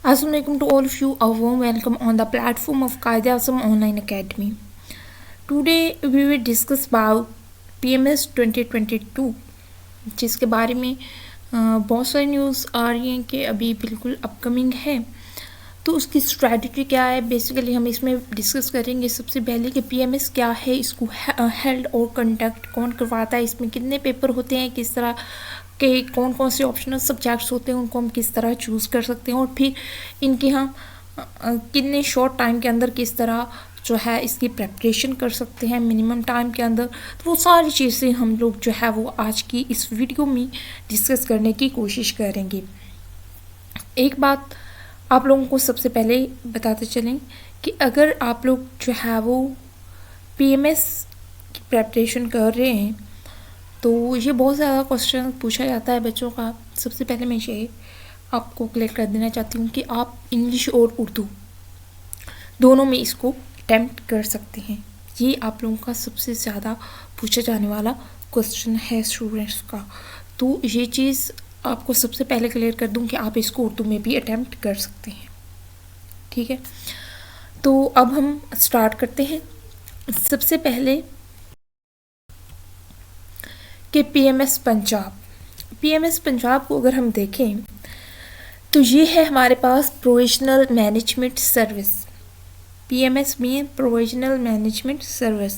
Assalamualaikum to all of you. A warm welcome on the platform of Qaid-e-Azam Online Academy. Today we will discuss about PMS 2022, जिसके बारे में बहुत सारी news आ रही हैं कि अभी बिल्कुल अपकमिंग है। तो उसकी स्ट्रैटेजी क्या है, बेसिकली हम इसमें डिस्कस करेंगे। सबसे पहले कि पीएमएस क्या है, इसको हेल्ड और कंडक्ट कौन करवाता है, इसमें कितने पेपर होते हैं, किस तरह के कौन कौन से ऑप्शनल सब्जेक्ट्स होते हैं, उनको हम किस तरह चूज़ कर सकते हैं, और फिर इनकी हम कितने शॉर्ट टाइम के अंदर किस तरह जो है इसकी प्रेपरेशन कर सकते हैं मिनिमम टाइम के अंदर। तो वो सारी चीज़ें हम लोग जो है वो आज की इस वीडियो में डिस्कस करने की कोशिश करेंगे। एक बात आप लोगों को सबसे पहले बताते चलें कि अगर आप लोग जो है वो पीएमएस की प्रेपरेशन कर रहे हैं तो ये बहुत ज़्यादा क्वेश्चन पूछा जाता है बच्चों का। सबसे पहले मैं ये आपको क्लियर कर देना चाहती हूँ कि आप इंग्लिश और उर्दू दोनों में इसको अटैम्प्ट कर सकते हैं। ये आप लोगों का सबसे ज़्यादा पूछा जाने वाला क्वेश्चन है स्टूडेंट्स का। तो ये चीज़ आपको सबसे पहले क्लियर कर दूं कि आप इसको उर्दू में भी अटैम्प्ट कर सकते हैं। ठीक है, तो अब हम स्टार्ट करते हैं। सबसे पहले कि पीएमएस पंजाब को अगर हम देखें तो ये है हमारे पास प्रोविजनल मैनेजमेंट सर्विस। पीएमएस में प्रोविजनल मैनेजमेंट सर्विस,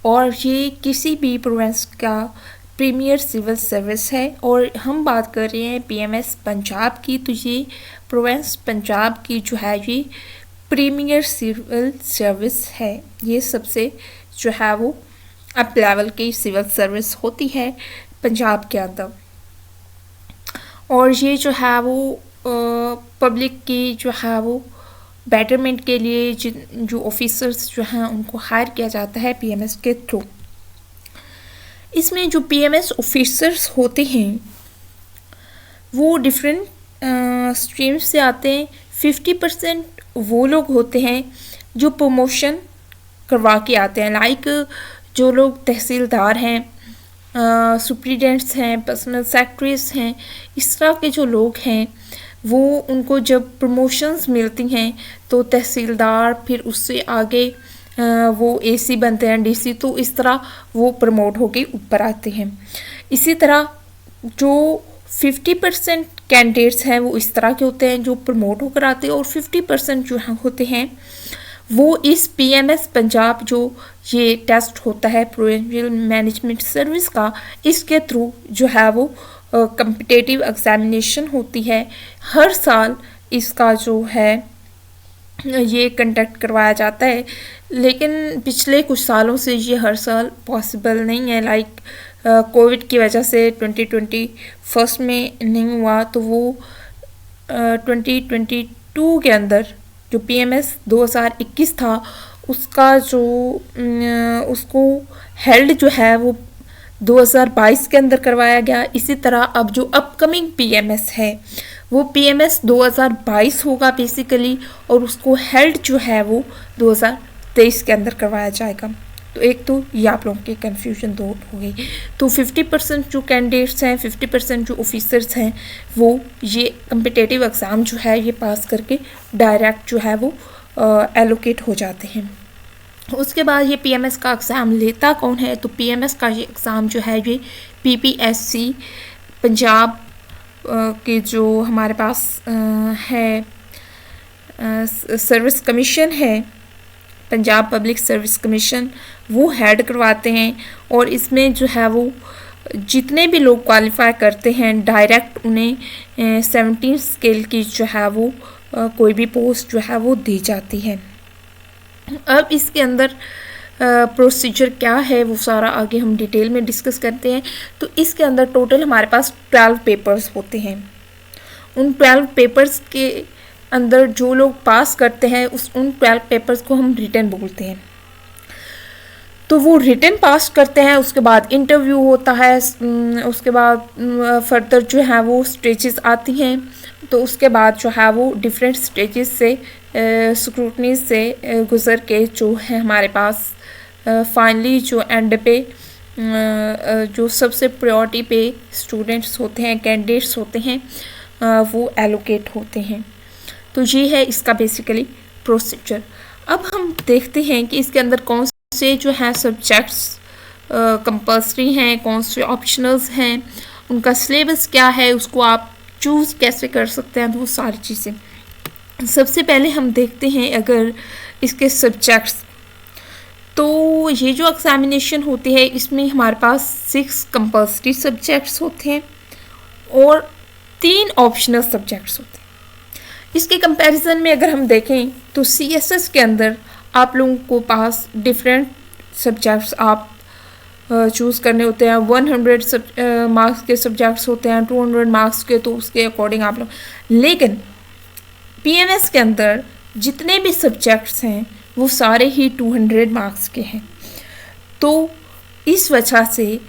और ये किसी भी प्रोविंस का प्रीमियर सिविल सर्विस है। और हम बात कर रहे हैं पीएमएस पंजाब की, तो ये प्रोविंस पंजाब की जो है ये प्रीमियर सिविल सर्विस है। ये सबसे जो है वो अप लेवल की सिविल सर्विस होती है पंजाब के अंदर। और ये जो है वो पब्लिक की जो है वो बेटरमेंट के लिए जो ऑफिसर्स जो हैं उनको हायर किया जाता है पीएमएस के थ्रू। इसमें जो पीएमएस ऑफिसर्स होते हैं वो डिफरेंट स्ट्रीम्स से आते हैं। 50% वो लोग होते हैं जो प्रमोशन करवा के आते हैं, लाइक जो लोग तहसीलदार हैं, सुप्रीडेंट्स हैं, पर्सनल सेक्रेटरीज हैं, इस तरह के जो लोग हैं वो उनको जब प्रमोशंस मिलती हैं तो तहसीलदार, फिर उससे आगे वो एसी बनते हैं, डीसी, तो इस तरह वो प्रमोट होके ऊपर आते हैं। इसी तरह जो 50% कैंडिडेट्स हैं वो इस तरह के होते हैं जो प्रमोट होकर आते हैं, और 50% जो होते हैं वो इस पीएमएस पंजाब जो ये टेस्ट होता है प्रोविंशियल मैनेजमेंट सर्विस का, इसके थ्रू जो है वो कम्पिटिटिव एग्जामिनेशन होती है। हर साल इसका जो है ये कंडक्ट करवाया जाता है, लेकिन पिछले कुछ सालों से ये हर साल पॉसिबल नहीं है। लाइक कोविड की वजह से 2021 में नहीं हुआ, तो वो 2022 के अंदर जो पीएमएस 2021 था उसका जो उसको हेल्ड जो है वो 2022 के अंदर करवाया गया। इसी तरह अब जो अपकमिंग पीएमएस है वो पीएमएस 2022 होगा बेसिकली, और उसको हेल्ड जो है वो 2023 के अंदर करवाया जाएगा। तो एक तो ये आप लोगों की कन्फ्यूजन दूर हो गई। तो 50% जो कैंडिडेट्स हैं, 50% जो ऑफिसर्स हैं वो ये कम्पिटिटिव एग्ज़ाम जो है ये पास करके डायरेक्ट जो है वो एलोकेट हो जाते हैं। उसके बाद ये पीएमएस का एग्ज़ाम लेता कौन है, तो पीएमएस का ये एग्ज़ाम जो है ये पीपीएससी पंजाब के जो हमारे पास है सर्विस कमीशन है, पंजाब पब्लिक सर्विस कमीशन, वो हेड करवाते हैं। और इसमें जो है वो जितने भी लोग क्वालिफाई करते हैं डायरेक्ट उन्हें 17 स्केल की जो है वो कोई भी पोस्ट जो है वो दी जाती है। अब इसके अंदर प्रोसीजर क्या है वो सारा आगे हम डिटेल में डिस्कस करते हैं। तो इसके अंदर टोटल हमारे पास 12 पेपर्स होते हैं। उन 12 पेपर्स के अंदर जो लोग पास करते हैं उन 12 पेपर्स को हम रिटन बोलते हैं। तो वो रिटन पास करते हैं, उसके बाद इंटरव्यू होता है, उसके बाद फर्दर जो है वो स्टेजेस आती हैं। तो उसके बाद जो है वो डिफरेंट स्टेजेस से स्क्रूटनी से गुज़र के जो है हमारे पास फाइनली जो एंड पे जो सबसे प्रायोरिटी पे स्टूडेंट्स होते हैं, कैंडिडेट्स होते हैं, वो एलोकेट होते हैं। तो ये है इसका बेसिकली प्रोसीजर। अब हम देखते हैं कि इसके अंदर कौन से जो है सब्जेक्ट्स कंपल्सरी हैं, कौन से ऑप्शनल्स हैं, उनका सिलेबस क्या है, उसको आप चूज़ कैसे कर सकते हैं, तो वो सारी चीज़ें। सबसे पहले हम देखते हैं अगर इसके सब्जेक्ट्स, तो ये जो एग्ज़ामिनेशन होती है इसमें हमारे पास 6 कंपल्सरी सब्जेक्ट्स होते हैं और 3 ऑप्शनल सब्जेक्ट्स होते हैं। इसके कंपैरिजन में अगर हम देखें तो CSS के अंदर आप लोगों को पास डिफरेंट सब्जेक्ट्स आप चूज़ करने होते हैं। 100 मार्क्स के सब्जेक्ट्स होते हैं, 200 मार्क्स के, तो उसके अकॉर्डिंग आप लोग, लेकिन PMS के अंदर जितने भी सब्जेक्ट्स हैं वो सारे ही 200 मार्क्स के हैं। तो इस वजह से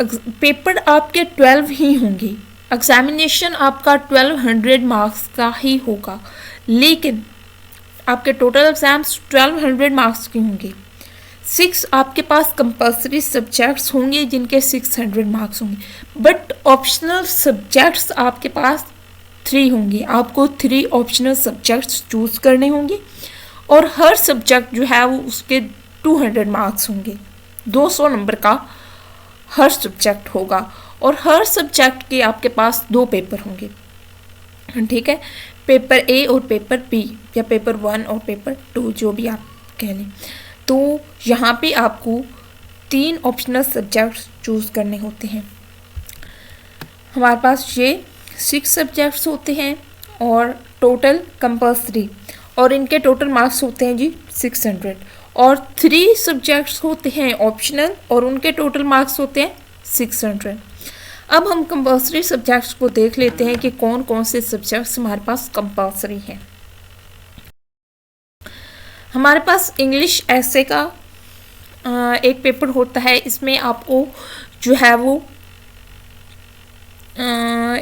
पेपर आपके 12 ही होंगे, एग्जामिनेशन आपका 1200 मार्क्स का ही होगा, लेकिन आपके टोटल एग्ज़ाम्स 1200 मार्क्स के होंगे। 6 आपके पास कंपल्सरी सब्जेक्ट्स होंगे जिनके 600 मार्क्स होंगे, बट ऑप्शनल सब्जेक्ट्स आपके पास 3 होंगे। आपको 3 ऑप्शनल सब्जेक्ट्स चूज़ करने होंगे और हर सब्जेक्ट जो है वो उसके 200 मार्क्स होंगे। 200 नंबर का हर सब्जेक्ट होगा और हर सब्जेक्ट के आपके पास 2 पेपर होंगे, ठीक है, पेपर A और पेपर B, या पेपर 1 और पेपर 2, जो भी आप कह लें। तो यहाँ पे आपको 3 ऑप्शनल सब्जेक्ट्स चूज़ करने होते हैं। हमारे पास ये 6 सब्जेक्ट्स होते हैं और टोटल कंपल्सरी, और इनके टोटल मार्क्स होते हैं जी 600, और 3 सब्जेक्ट्स होते हैं ऑप्शनल और उनके टोटल मार्क्स होते हैं 600। अब हम कंपल्सरी सब्जेक्ट्स को देख लेते हैं कि कौन कौन से सब्जेक्ट्स हमारे पास कंपल्सरी हैं। हमारे पास इंग्लिश ऐसे का एक पेपर होता है, इसमें आपको जो है वो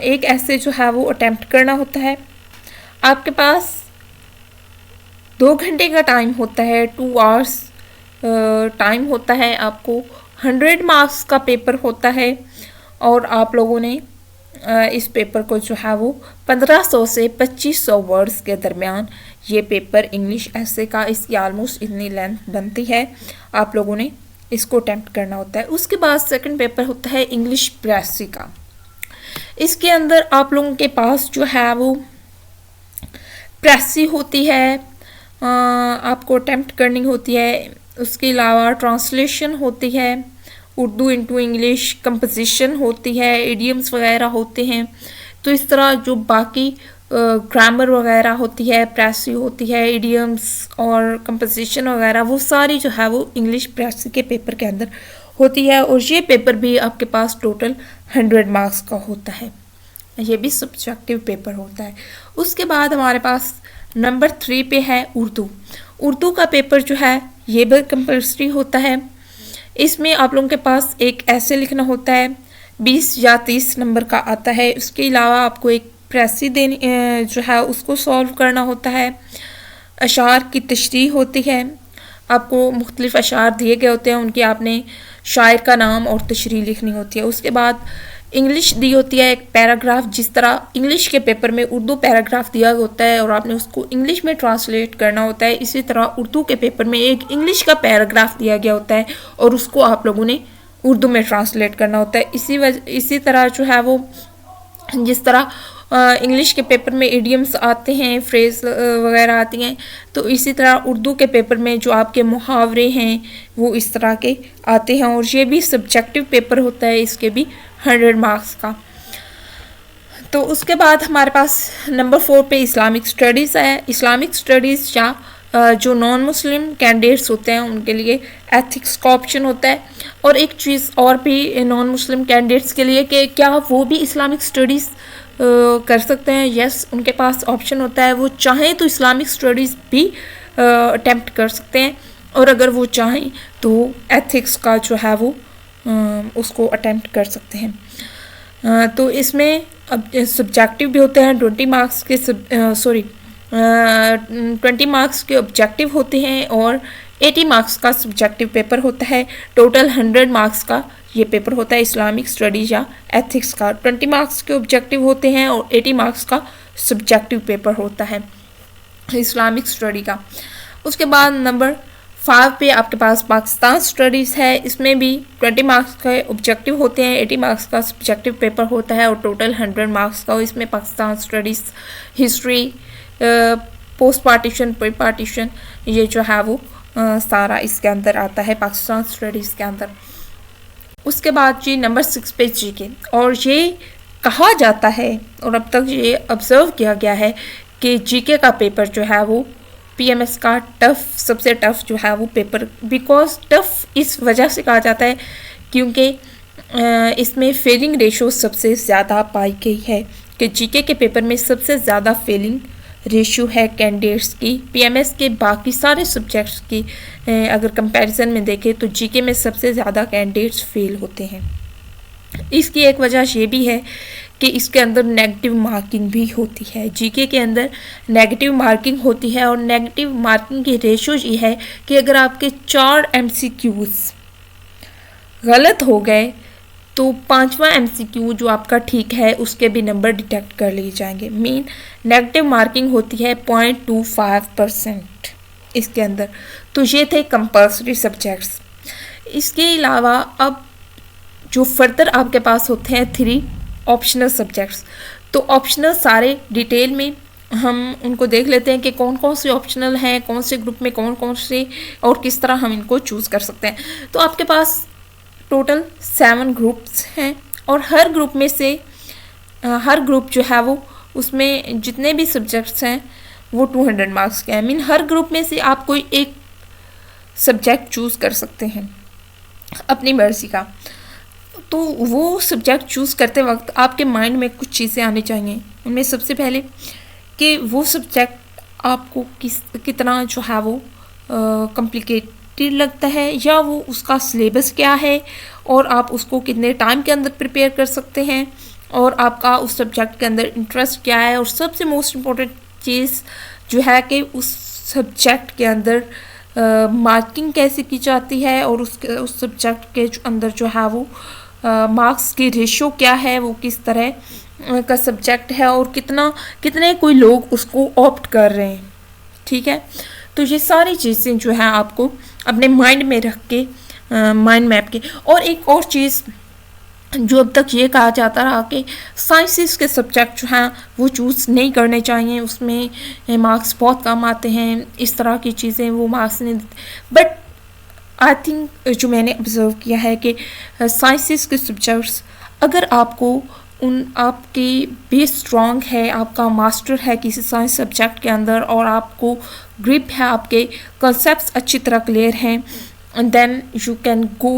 एक ऐसे जो है वो अटेम्प्ट करना होता है। आपके पास 2 घंटे का टाइम होता है, 2 आवर्स टाइम होता है। आपको 100 मार्क्स का पेपर होता है और आप लोगों ने इस पेपर को जो है वो 1500 से 2500 वर्ड्स के दरमियान ये पेपर इंग्लिश ऐसे का, इसकी आलमोस्ट इतनी लेंथ बनती है, आप लोगों ने इसको अटेम्प्ट करना होता है। उसके बाद सेकंड पेपर होता है इंग्लिश प्रेसी का। इसके अंदर आप लोगों के पास जो है वो प्रेसी होती है, आपको अटेम्प्ट करनी होती है। उसके अलावा ट्रांसलेशन होती है, उर्दू इनटू इंग्लिश, कंपोजिशन होती है, इडियम्स वगैरह होते हैं। तो इस तरह जो बाकी ग्रामर वगैरह होती है, प्रेसी होती है, इडियम्स और कंपोजिशन वगैरह, वो सारी जो है वो इंग्लिश प्रेसी के पेपर के अंदर होती है। और ये पेपर भी आपके पास टोटल 100 मार्क्स का होता है, ये भी सब्जेक्टिव पेपर होता है। उसके बाद हमारे पास नंबर 3 पे है उर्दू। उर्दू का पेपर जो है ये भी कंपल्सरी होता है। इसमें आप लोगों के पास एक ऐसे लिखना होता है, 20 या 30 नंबर का आता है। उसके अलावा आपको एक प्रेसी देनी जो है उसको सॉल्व करना होता है। अशार की तशरीह होती है, आपको मुख्तलिफ अशार दिए गए होते हैं, उनकी आपने शायर का नाम और तशरीह लिखनी होती है। उसके बाद इंग्लिश दी होती है, एक पैराग्राफ, जिस तरह इंग्लिश के पेपर में उर्दू पैराग्राफ दिया होता है और आपने उसको इंग्लिश में ट्रांसलेट करना होता है, इसी तरह उर्दू के पेपर में एक इंग्लिश का पैराग्राफ दिया गया होता है और उसको आप लोगों ने उर्दू में ट्रांसलेट करना होता है। इसी तरह जो है वो जिस तरह इंग्लिश के पेपर में इडियम्स आते हैं, फ्रेज वगैरह आती हैं, तो इसी तरह उर्दू के पेपर में जो आपके मुहावरे हैं वो इस तरह के आते हैं। और ये भी सब्जेक्टिव पेपर होता है, इसके भी 100 मार्क्स का। तो उसके बाद हमारे पास नंबर 4 पे इस्लामिक स्टडीज़ है। इस्लामिक स्टडीज़ या जो नॉन मुस्लिम कैंडिडेट्स होते हैं उनके लिए एथिक्स का ऑप्शन होता है। और एक चीज़ और भी नॉन मुस्लिम कैंडिडेट्स के लिए कि क्या वो भी इस्लामिक स्टडीज़ कर सकते हैं। यस, उनके पास ऑप्शन होता है, वो चाहें तो इस्लामिक स्टडीज़ भी अटेम्प्ट कर सकते हैं और अगर वो चाहें तो एथिक्स का जो है वो उसको अटेम्प्ट कर सकते हैं। तो इसमें अब सब्जेक्टिव भी होते हैं, 20 मार्क्स के 20 मार्क्स के ऑब्जेक्टिव होते हैं और 80 मार्क्स का सब्जेक्टिव पेपर होता है। टोटल 100 मार्क्स का ये पेपर होता है इस्लामिक स्टडीज या एथिक्स का। 20 मार्क्स के ऑब्जेक्टिव होते हैं और 80 मार्क्स का सब्जेक्टिव पेपर होता है इस्लामिक स्टडी का। उसके बाद नंबर 5 पे आपके पास पाकिस्तान स्टडीज़ है। इसमें भी 20 मार्क्स का ऑब्जेक्टिव होते हैं, 80 मार्क्स का सब्जेक्टिव पेपर होता है और टोटल 100 मार्क्स का। इसमें Pakistan studies, history, post partition, pre partition, ये जो है वो सारा इसके अंदर आता है पाकिस्तान स्टडीज़ के अंदर। उसके बाद जी नंबर 6 पे जीके, और ये कहा जाता है और अब तक ये ऑब्ज़र्व किया गया है कि जीके का पेपर जो है वो पीएमएस का सबसे टफ जो है वो पेपर, बिकॉज टफ इस वजह से कहा जाता है क्योंकि इसमें फेलिंग रेशो सबसे ज़्यादा पाई गई है कि जीके के पेपर में सबसे ज़्यादा फेलिंग रेशो है कैंडिडेट्स की। पीएमएस के बाकी सारे सब्जेक्ट्स की अगर कंपैरिजन में देखें तो जीके में सबसे ज़्यादा कैंडिडेट्स फेल होते हैं। इसकी एक वजह ये भी है कि इसके अंदर नेगेटिव मार्किंग भी होती है। जीके के अंदर नेगेटिव मार्किंग होती है और नेगेटिव मार्किंग की रेशो ये है कि अगर आपके 4 एमसीक्यूज़ गलत हो गए तो 5वां एमसीक्यू जो आपका ठीक है उसके भी नंबर डिटेक्ट कर लिए जाएंगे। मीन नेगेटिव मार्किंग होती है 0.25% इसके अंदर। तो ये थे कंपल्सरी सब्जेक्ट्स। इसके अलावा अब जो फर्दर आपके पास होते हैं 3 ऑप्शनल सब्जेक्ट्स। तो ऑप्शनल सारे डिटेल में हम उनको देख लेते हैं कि कौन कौन से ऑप्शनल हैं, कौन से ग्रुप में कौन कौन से और किस तरह हम इनको चूज़ कर सकते हैं। तो आपके पास टोटल 7 ग्रुप्स हैं और हर ग्रुप में से हर ग्रुप जो है वो उसमें जितने भी सब्जेक्ट्स हैं वो 200 मार्क्स के हैं। मीन हर ग्रुप में से आप कोई एक सब्जेक्ट चूज़ कर सकते हैं अपनी मर्ज़ी का। तो वो सब्जेक्ट चूज़ करते वक्त आपके माइंड में कुछ चीज़ें आनी चाहिए। उनमें सबसे पहले कि वो सब्जेक्ट आपको कितना जो है वो कॉम्प्लिकेटेड लगता है या वो उसका सिलेबस क्या है और आप उसको कितने टाइम के अंदर प्रिपेयर कर सकते हैं और आपका उस सब्जेक्ट के अंदर इंटरेस्ट क्या है। और सबसे मोस्ट इम्पॉर्टेंट चीज़ जो है कि उस सब्जेक्ट के अंदर मार्किंग कैसे की जाती है और उस सब्जेक्ट के अंदर जो है वो मार्क्स की रेशो क्या है, वो किस तरह का सब्जेक्ट है और कितने कोई लोग उसको ऑप्ट कर रहे हैं। ठीक है, तो ये सारी चीज़ें जो है आपको अपने माइंड में रख के माइंड मैप के। और एक और चीज़ जो अब तक ये कहा जाता रहा कि साइंसेस के सब्जेक्ट जो हैं वो चूज़ नहीं करने चाहिए, उसमें मार्क्स बहुत कम आते हैं, इस तरह की चीज़ें वो मार्क्स नहीं देते। बट आई थिंक जो मैंने ऑब्ज़र्व किया है कि साइंसेस के सब्जेक्ट्स अगर आपको आपकी बेस स्ट्रॉन्ग है, आपका मास्टर है किसी साइंस सब्जेक्ट के अंदर और आपको ग्रिप है, आपके कॉन्सेप्ट्स अच्छी तरह क्लियर हैं, and then you can go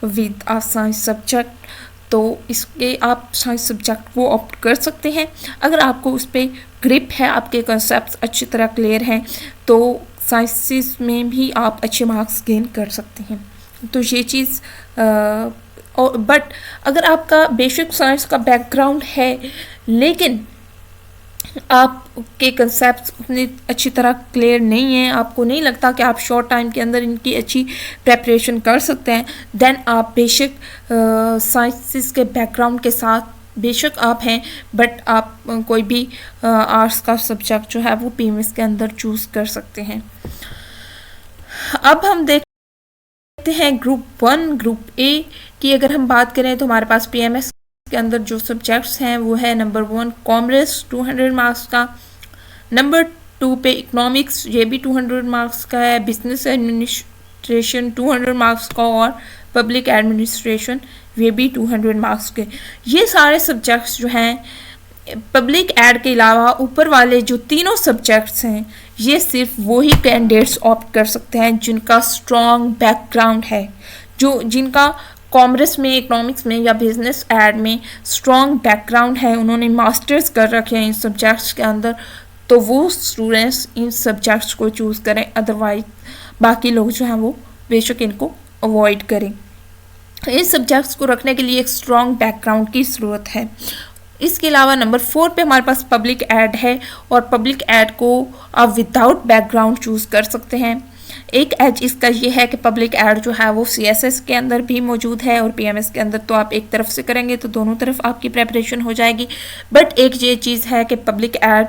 with a science subject. तो इसके आप साइंस सब्जेक्ट को ऑप्ट कर सकते हैं अगर आपको उस पर ग्रिप है, आपके कॉन्सेप्ट्स अच्छी तरह क्लियर हैं तो साइंसेस में भी आप अच्छे मार्क्स गेन कर सकते हैं। तो ये चीज़ और बट अगर आपका बेसिक साइंस का बैकग्राउंड है लेकिन आपके कंसेप्ट उतनी अच्छी तरह क्लियर नहीं है, आपको नहीं लगता कि आप शॉर्ट टाइम के अंदर इनकी अच्छी प्रेपरेशन कर सकते हैं, देन आप बेशक साइंसेस के बैकग्राउंड के साथ बेशक आप हैं बट आप कोई भी आर्ट्स का सब्जेक्ट जो है वो पीएमएस के अंदर चूज़ कर सकते हैं। अब हम देखते हैं ग्रुप 1 ग्रुप ए की अगर हम बात करें तो हमारे पास पीएमएस के अंदर जो सब्जेक्ट्स हैं वो है नंबर 1 कॉमर्स 200 मार्क्स का, नंबर 2 पे इकोनॉमिक्स ये भी 200 मार्क्स का है, बिजनेस एडमिनिस्ट्रेशन 200 मार्क्स का और पब्लिक एडमिनिस्ट्रेशन ये भी 200 मार्क्स के। ये सारे सब्जेक्ट्स जो हैं पब्लिक एड के अलावा ऊपर वाले जो तीनों सब्जेक्ट्स हैं ये सिर्फ वही कैंडिडेट्स ऑप्ट कर सकते हैं जिनका स्ट्रॉन्ग बैकग्राउंड है, जो जिनका कॉमर्स में, इकोनॉमिक्स में या बिजनेस एड में स्ट्रॉन्ग बैकग्राउंड है, उन्होंने मास्टर्स कर रखे हैं इन सब्जेक्ट्स के अंदर, तो वो स्टूडेंट्स इन सब्जेक्ट्स को चूज़ करें। अदरवाइज बाकी लोग जो हैं वो बेशक इनको अवॉइड करें। इन सब्जेक्ट्स को रखने के लिए एक स्ट्रॉन्ग बैकग्राउंड की ज़रूरत है। इसके अलावा नंबर 4 पे हमारे पास पब्लिक एड है और पब्लिक एड को आप विदाउट बैकग्राउंड चूज़ कर सकते हैं। एक एज इसका ये है कि पब्लिक ऐड जो है वो CSS के अंदर भी मौजूद है और PMS के अंदर, तो आप एक तरफ से करेंगे तो दोनों तरफ आपकी प्रेपरेशन हो जाएगी। बट एक ये चीज़ है कि पब्लिक ऐड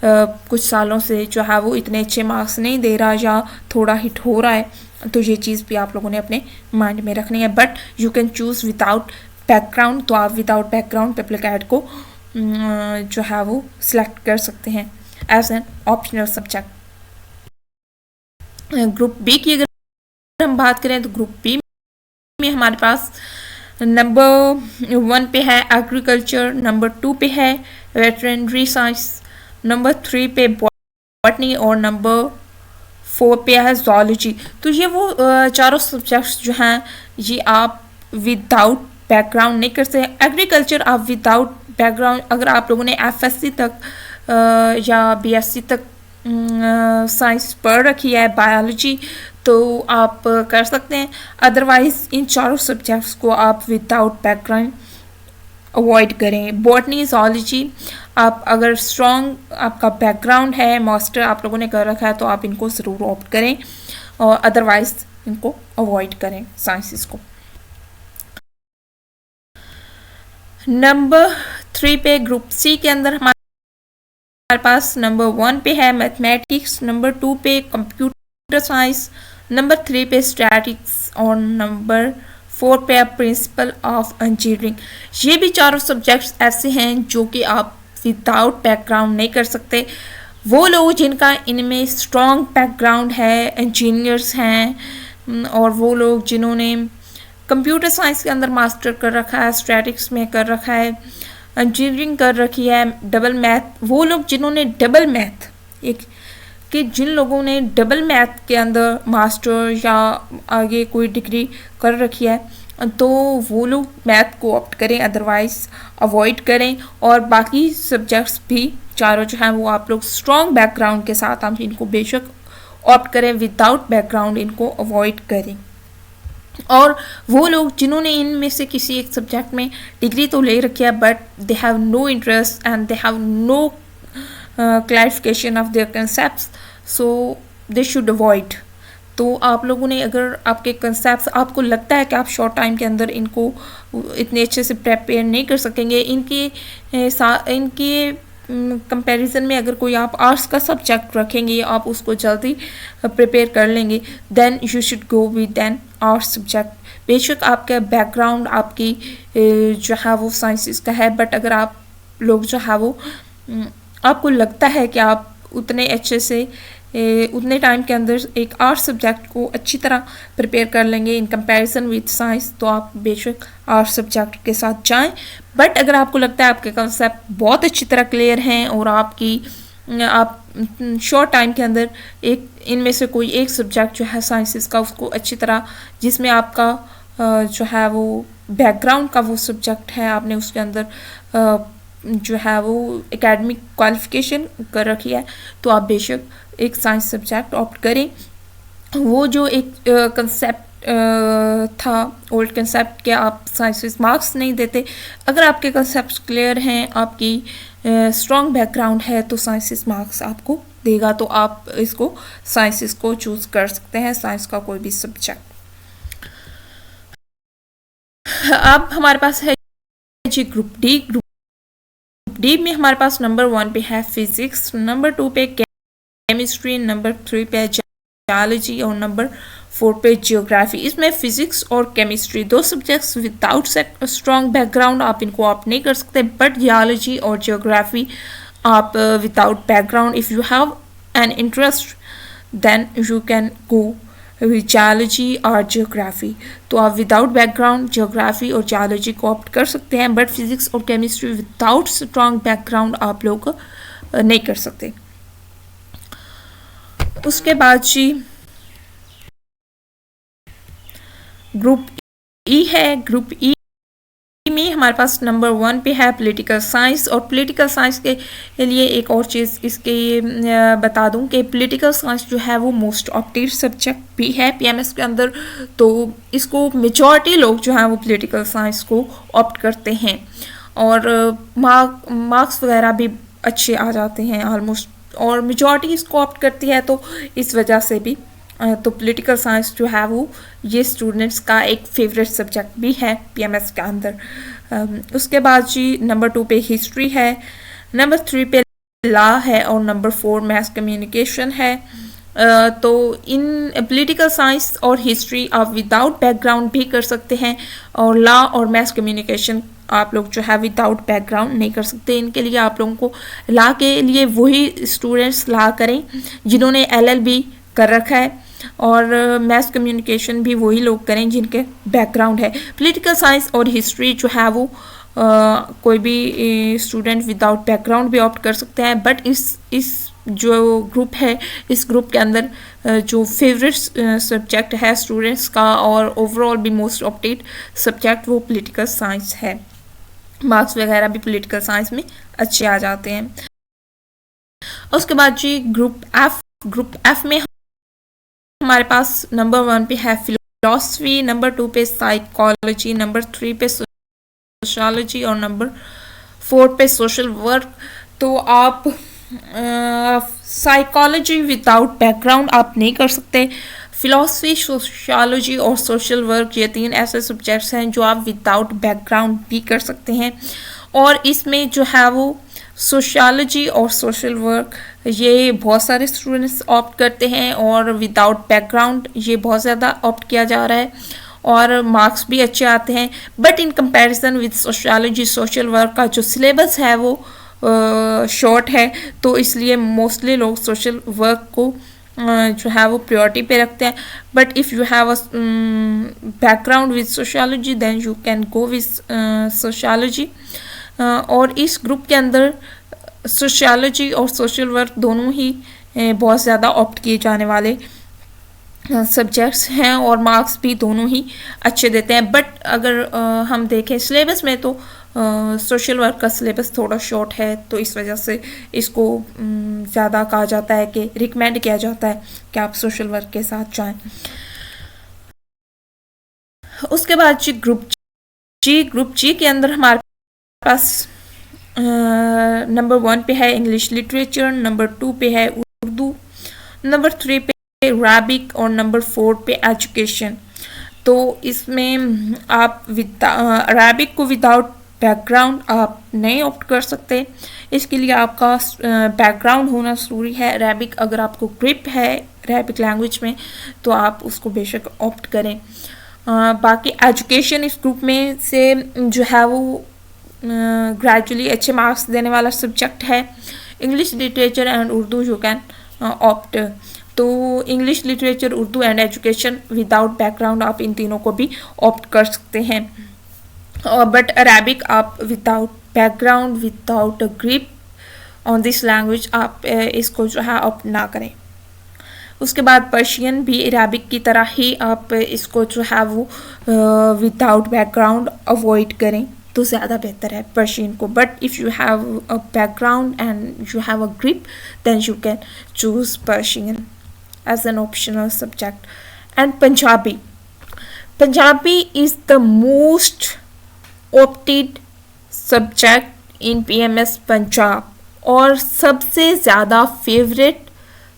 कुछ सालों से जो है वो इतने अच्छे मार्क्स नहीं दे रहा या थोड़ा हिट हो रहा है, तो ये चीज़ भी आप लोगों ने अपने माइंड में रखनी है। But you can choose without background, तो आप विदाउट बैकग्राउंड पब्लिक ऐड को जो है वो सिलेक्ट कर सकते हैं as an optional subject. Group B की अगर हम बात करें तो ग्रुप बी में हमारे पास नंबर 1 पे है एग्रीकल्चर, नंबर 2 पे है वेटरनरी साइंस, नंबर 3 पे बॉटनी और नंबर 4 पे है जोलॉजी। तो ये वो चारों सब्जेक्ट्स जो हैं ये आप विदाउट बैकग्राउंड नहीं कर सकते। एग्रीकल्चर आप विदाउट बैकग्राउंड, अगर आप लोगों ने FSC तक या BSc तक साइंस पढ़ रखी है, बायोलॉजी, तो आप कर सकते हैं। अदरवाइज इन चारों सब्जेक्ट्स को आप विदाउट बैकग्राउंड अवॉइड करें। बॉटनी, zoology आप अगर स्ट्रॉन्ग आपका बैकग्राउंड है, मास्टर आप लोगों ने कर रखा है, तो आप इनको ज़रूर ऑप्ट करें और अदरवाइज इनको अवॉइड करें साइंसेस को। नंबर 3 पे ग्रुप सी के अंदर हमारे पास नंबर 1 पे है मैथमेटिक्स, नंबर 2 पे कंप्यूटर साइंस, नंबर 3 पे स्टैटिक्स और नंबर 4 पे है प्रिंसिपल ऑफ इंजीनियरिंग। ये भी चारों सब्जेक्ट्स ऐसे हैं जो कि आप विदाउट बैकग्राउंड नहीं कर सकते। वो लोग जिनका इनमें स्ट्रॉन्ग बैकग्राउंड है, इंजीनियर्स हैं, और वो लोग जिन्होंने कंप्यूटर साइंस के अंदर मास्टर कर रखा है, स्टैटिक्स में कर रखा है, इंजीनियरिंग कर रखी है, डबल मैथ, वो लोग जिन्होंने डबल मैथ जिन लोगों ने डबल मैथ के अंदर मास्टर या आगे कोई डिग्री कर रखी है, तो वो लोग मैथ को ऑप्ट करें, अदरवाइज अवॉइड करें। और बाकी सब्जेक्ट्स भी चारों जो हैं वो आप लोग स्ट्रॉन्ग बैकग्राउंड के साथ आप इनको बेशक ऑप्ट करें, विदाउट बैकग्राउंड इनको अवॉइड करें। और वो लोग जिन्होंने इनमें से किसी एक सब्जेक्ट में डिग्री तो ले रखी है but they have no interest and they have no clarification of their concepts, so they should avoid. तो आप लोगों ने अगर आपके कंसेप्ट्स आपको लगता है कि आप शॉर्ट टाइम के अंदर इनको इतने अच्छे से प्रिपेयर नहीं कर सकेंगे, इनके कंपैरिजन में अगर कोई आप आर्ट्स का सब्जेक्ट रखेंगे, आप उसको जल्दी प्रिपेयर कर लेंगे, then you should go with then arts subject. बेशक आपका बैकग्राउंड आपकी जो है वो साइंसेस का है, बट अगर आप लोग जो है वो आपको लगता है कि आप उतने अच्छे से उतने टाइम के अंदर एक आर्ट्स सब्जेक्ट को अच्छी तरह प्रिपेयर कर लेंगे इन कंपैरिजन विद साइंस, तो आप बेशक आर्ट्स सब्जेक्ट के साथ जाएं। बट अगर आपको लगता है आपके कंसेप्ट बहुत अच्छी तरह क्लियर हैं और आप शॉर्ट टाइम के अंदर एक इनमें से कोई एक सब्जेक्ट जो है साइंसेस का उसको अच्छी तरह, जिसमें आपका जो है वो बैकग्राउंड का वो सब्जेक्ट है, आपने उसके अंदर जो है वो एकेडमिक क्वालिफिकेशन कर रखी है, तो आप बेशक एक साइंस सब्जेक्ट ऑप्ट करें। वो जो एक कंसेप्ट था ओल्ड कंसेप्ट के आप साइंसेस मार्क्स नहीं देते, अगर आपके कंसेप्ट क्लियर हैं, आपकी स्ट्रॉन्ग बैकग्राउंड है, तो साइंसेस मार्क्स आपको देगा, तो आप इसको साइंसेस को चूज़ कर सकते हैं, साइंस का कोई भी सब्जेक्ट। अब हमारे पास है जी ग्रुप डी में हमारे पास नंबर 1 पे है फिजिक्स, नंबर 2 पे केमिस्ट्री, नंबर 3 पे जियोलॉजी और नंबर 4 पे जियोग्राफी। इसमें फिजिक्स और केमिस्ट्री दो सब्जेक्ट्स विदाउट स्ट्रॉन्ग बैकग्राउंड आप इनको ऑप्ट नहीं कर सकते, बट जियोलॉजी और जियोग्राफी आप without background if you have an interest then you can go geology और जियोग्राफी। तो आप विदाउट बैकग्राउंड जियोग्राफी और जियोलॉजी को ऑप्ट कर सकते हैं, बट फिजिक्स और केमिस्ट्री विदाउट स्ट्रॉन्ग बैकग्राउंड आप लोग नहीं कर सकते। उसके बाद जी ग्रुप ई है। ग्रुप ई में हमारे पास नंबर 1 पे है पॉलिटिकल साइंस, और पॉलिटिकल साइंस के लिए एक और चीज़ इसके बता दूं कि पॉलिटिकल साइंस जो है वो मोस्ट ऑप्टेड सब्जेक्ट भी है PMS के अंदर, तो इसको मेजॉरिटी लोग जो हैं वो पॉलिटिकल साइंस को ऑप्ट करते हैं और मार्क्स वगैरह भी अच्छे आ जाते हैं ऑलमोस्ट, और मेजॉरिटी इसको ऑप्ट करती है, तो इस वजह से भी तो पॉलिटिकल साइंस जो है वो ये स्टूडेंट्स का एक फेवरेट सब्जेक्ट भी है पीएमएस के अंदर। उसके बाद जी नंबर 2 पे हिस्ट्री है, नंबर 3 पे लॉ है और नंबर 4 मैथ कम्युनिकेशन है। तो इन पॉलिटिकल साइंस और हिस्ट्री आप विदाउट बैकग्राउंड भी कर सकते हैं, और लॉ और मैथ कम्युनिकेशन आप लोग जो है विदाउट बैकग्राउंड नहीं कर सकते। इनके लिए आप लोगों को लॉ के लिए वही स्टूडेंट्स लॉ करें जिन्होंने एलएलबी कर रखा है, और मैथ कम्युनिकेशन भी वही लोग करें जिनके बैकग्राउंड है। पॉलिटिकल साइंस और हिस्ट्री जो है वो कोई भी स्टूडेंट विदाउट बैकग्राउंड भी ऑप्ट कर सकते हैं, बट इस जो ग्रुप है इस ग्रुप के अंदर जो फेवरेट सब्जेक्ट है स्टूडेंट्स का और ओवरऑल भी मोस्ट ऑप्टेड सब्जेक्ट वो पॉलिटिकल साइंस है। मार्क्स वगैरह भी पॉलिटिकल साइंस में अच्छे आ जाते हैं। उसके बाद जी ग्रुप एफ में हमारे पास नंबर 1 पे है फिलोसफी, नंबर 2 पे साइकोलॉजी, नंबर 3 पे सोशियोलॉजी और नंबर 4 पे सोशल वर्क। तो आप साइकोलॉजी विदाउट बैकग्राउंड आप नहीं कर सकते। फिलोसफी, सोशियोलॉजी और सोशल वर्क ये 3 ऐसे सब्जेक्ट्स हैं जो आप विदाउट बैकग्राउंड भी कर सकते हैं। और इसमें जो है वो सोशियोलॉजी और सोशल वर्क ये बहुत सारे स्टूडेंट्स ऑप्ट करते हैं, और विदाउट बैकग्राउंड ये बहुत ज़्यादा ऑप्ट किया जा रहा है और मार्क्स भी अच्छे आते हैं। But in comparison with sociology social work का जो सिलेबस है वो शॉर्ट है, तो इसलिए मोस्टली लोग सोशल वर्क को जो है वो प्रायोरिटी पे रखते हैं। But if you have a background with sociology then you can go with sociology. और इस ग्रुप के अंदर सोशियोलॉजी और सोशल वर्क दोनों ही बहुत ज़्यादा ऑप्ट किए जाने वाले सब्जेक्ट्स हैं, और मार्क्स भी दोनों ही अच्छे देते हैं। बट अगर हम देखें सिलेबस में तो सोशल वर्क का सिलेबस थोड़ा शॉर्ट है, तो इस वजह से इसको ज़्यादा कहा जाता है कि रिकमेंड किया जाता है कि आप सोशल वर्क के साथ जाएं। उसके बाद जी ग्रुप जी के अंदर हमारे पास नंबर 1 पे है इंग्लिश लिटरेचर, नंबर 2 पे है उर्दू, नंबर 3 पे अरबिक और नंबर 4 पे एजुकेशन। तो इसमें आप अरबिक को विदाउट बैकग्राउंड आप नहीं ऑप्ट कर सकते। इसके लिए आपका बैकग्राउंड होना ज़रूरी है। अरबिक अगर आपको ग्रिप है अरबिक लैंग्वेज में तो आप उसको बेशक ऑप्ट करें। बाकी एजुकेशन इस ग्रुप में से जो है वो ग्रेजुअली अच्छे मार्क्स देने वाला सब्जेक्ट है। English literature and Urdu you can opt. तो English literature, Urdu and education without background आप इन तीनों को भी ऑप्ट कर सकते हैं। बट अरबिक आप without background, without a grip on this language आप इसको जो है ऑप्ट ना करें। उसके बाद पर्शियन भी अरबिक की तरह ही आप इसको जो है वो विदाउट बैकग्राउंड अवॉइड करें तो ज़्यादा बेहतर है पर्शियन को। But if you have a background and you have a grip then you can choose Persian as an optional subject. And Punjabi is the most opted subject in PMS Punjab, और सबसे ज़्यादा favourite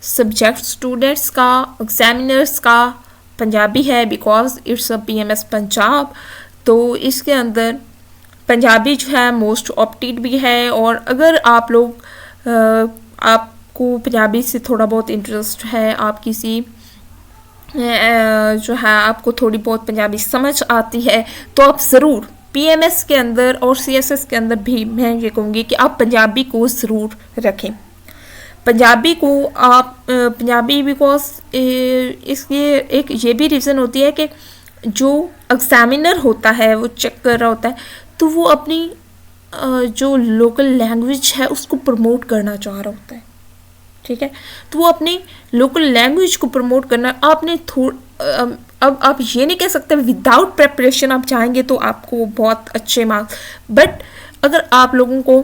subject students का, examiners का पंजाबी है, because it's a PMS Punjab. तो इसके अंदर पंजाबी जो है मोस्ट ऑप्टेड भी है, और अगर आप लोग आपको पंजाबी से थोड़ा बहुत इंटरेस्ट है, आप किसी जो है आपको थोड़ी बहुत पंजाबी समझ आती है, तो आप ज़रूर PMS के अंदर और CSS के अंदर भी मैं ये कहूँगी कि आप पंजाबी को ज़रूर रखें। पंजाबी को आप पंजाबी बिकॉज इसकी एक ये भी रीज़न होती है कि जो एग्ज़ामिनर होता है वो चेक कर रहा होता है, तो वो अपनी जो लोकल लैंग्वेज है उसको प्रमोट करना चाह रहा होता है, ठीक है। तो वो अपनी लोकल लैंग्वेज को प्रमोट करना, आपने अब आप ये नहीं कह सकते विदाउट प्रेपरेशन आप जाएंगे तो आपको बहुत अच्छे मार्क्स, बट अगर आप लोगों को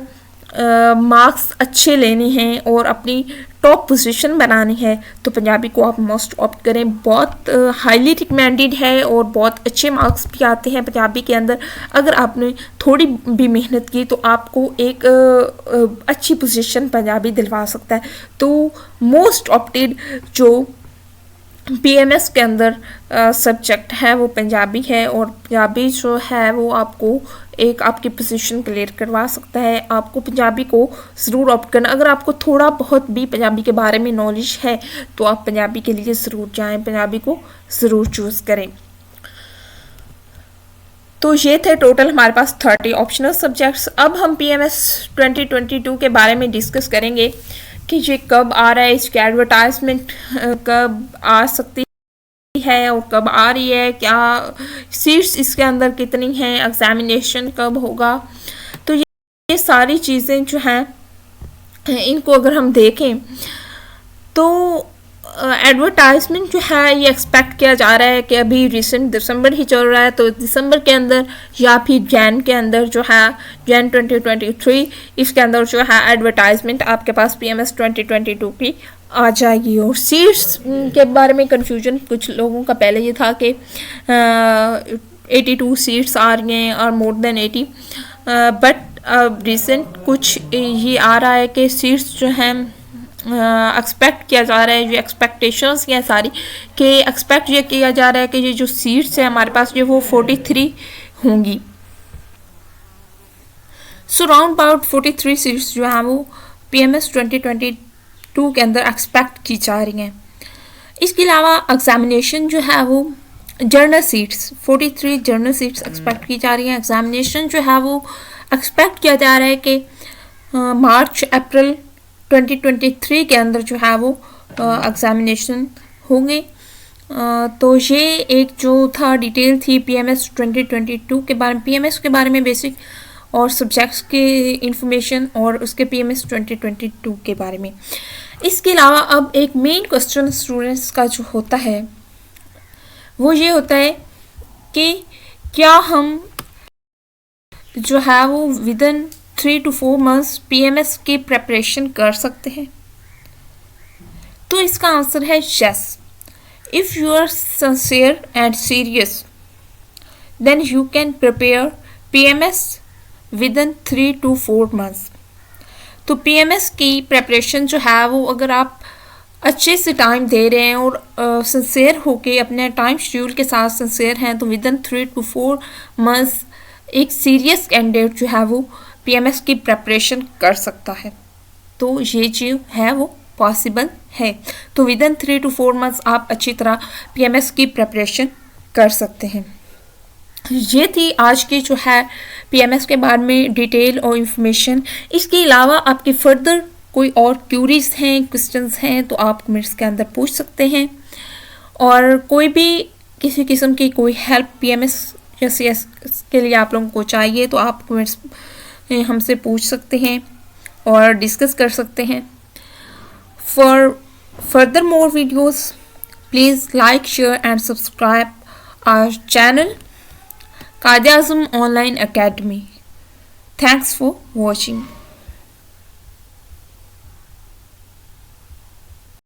मार्क्स अच्छे लेने हैं और अपनी टॉप पोजीशन बनानी है तो पंजाबी को आप मोस्ट ऑप्ट करें। बहुत हाईली रिकमेंडेड है और बहुत अच्छे मार्क्स भी आते हैं पंजाबी के अंदर। अगर आपने थोड़ी भी मेहनत की तो आपको एक अच्छी पोजीशन पंजाबी दिलवा सकता है। तो मोस्ट ऑप्टेड जो पीएमएस के अंदर सब्जेक्ट है वो पंजाबी है, और पंजाबी जो है वो आपको एक आपकी पोजीशन क्लियर करवा सकता है। आपको पंजाबी को ज़रूर ऑप्ट करना। अगर आपको थोड़ा बहुत भी पंजाबी के बारे में नॉलेज है तो आप पंजाबी के लिए ज़रूर जाएं, पंजाबी को ज़रूर चूज़ करें। तो ये थे टोटल हमारे पास 30 ऑप्शनल सब्जेक्ट्स। अब हम पीएमएस 2022 के बारे में डिस्कस करेंगे कि ये कब आ रहा है, इसकी एडवर्टाइजमेंट कब आ सकती है और कब आ रही है, क्या सीट्स इसके अंदर कितनी हैं, एग्जामिनेशन कब होगा। तो ये सारी चीज़ें जो हैं इनको अगर हम देखें तो एडवर्टाइजमेंट जो है ये एक्सपेक्ट किया जा रहा है कि अभी रिसेंट दिसंबर ही चल रहा है, तो दिसंबर के अंदर या फिर जैन के अंदर जो है जैन 2023 इसके अंदर जो है एडवर्टाइजमेंट आपके पास पीएमएस 2022 की आ जाएगी। और सीट्स के बारे में कन्फ्यूजन कुछ लोगों का पहले ये था कि 82 सीट्स आ रही हैं और मोर देन 80, बट रिसेंट कुछ ये आ रहा है कि सीट्स जो हैं एक्सपेक्ट किया जा रहा है, जो एक्सपेक्टेशंस हैं सारी कि एक्सपेक्ट ये किया जा रहा है कि ये जो सीट्स हैं हमारे पास जो वो 43 होंगी। सो राउंड अबाउट 43 सीट्स जो हैं वो पीएमएस 2022 के अंदर एक्सपेक्ट की जा रही हैं। इसके अलावा एग्जामिनेशन जो है वो journal seats 43 journal seats expect की जा रही हैं। एग्जामिनेशन जो है वो एक्सपेक्ट किया जा रहा है कि मार्च अप्रैल 2023 के अंदर जो है वो एग्जामिनेशन होंगे। तो ये एक जो था डिटेल थी पीएमएस 2022 के बारे में, पीएमएस के बारे में बेसिक और सब्जेक्ट्स के इंफॉर्मेशन और उसके पीएमएस 2022 के बारे में। इसके अलावा अब एक मेन क्वेश्चन स्टूडेंट्स का जो होता है वो ये होता है कि क्या हम जो है वो विदिन 3 to 4 months पीएमएस की प्रेपरेशन कर सकते हैं। तो इसका आंसर है yes. If you are sincere and serious then you can prepare PMS within 3 to 4 months। तो पीएमएस की प्रेपरेशन जो है वो अगर आप अच्छे से टाइम दे रहे हैं और सिंसियर होके अपने टाइम शेड्यूल के साथ सिंसियर हैं तो विदिन 3 to 4 months एक सीरियस कैंडिडेट जो है वो पीएमएस की प्रेपरेशन कर सकता है। तो ये जो है वो पॉसिबल है। तो विदिन 3 to 4 months आप अच्छी तरह पीएमएस की प्रेपरेशन कर सकते हैं। ये थी आज की जो है पीएमएस के बारे में डिटेल और इन्फॉर्मेशन। इसके अलावा आपके फर्दर कोई और क्यूरीज हैं, क्वेश्चंस हैं तो आप कमेंट्स के अंदर पूछ सकते हैं। और कोई भी किसी किस्म की कोई हेल्प पीएमएस या सीएस के लिए आप लोगों को चाहिए तो आप कमेंट्स हमसे पूछ सकते हैं और डिस्कस कर सकते हैं। For further more videos please like share and subscribe our channel Quaid Azam online academy. Thanks for watching.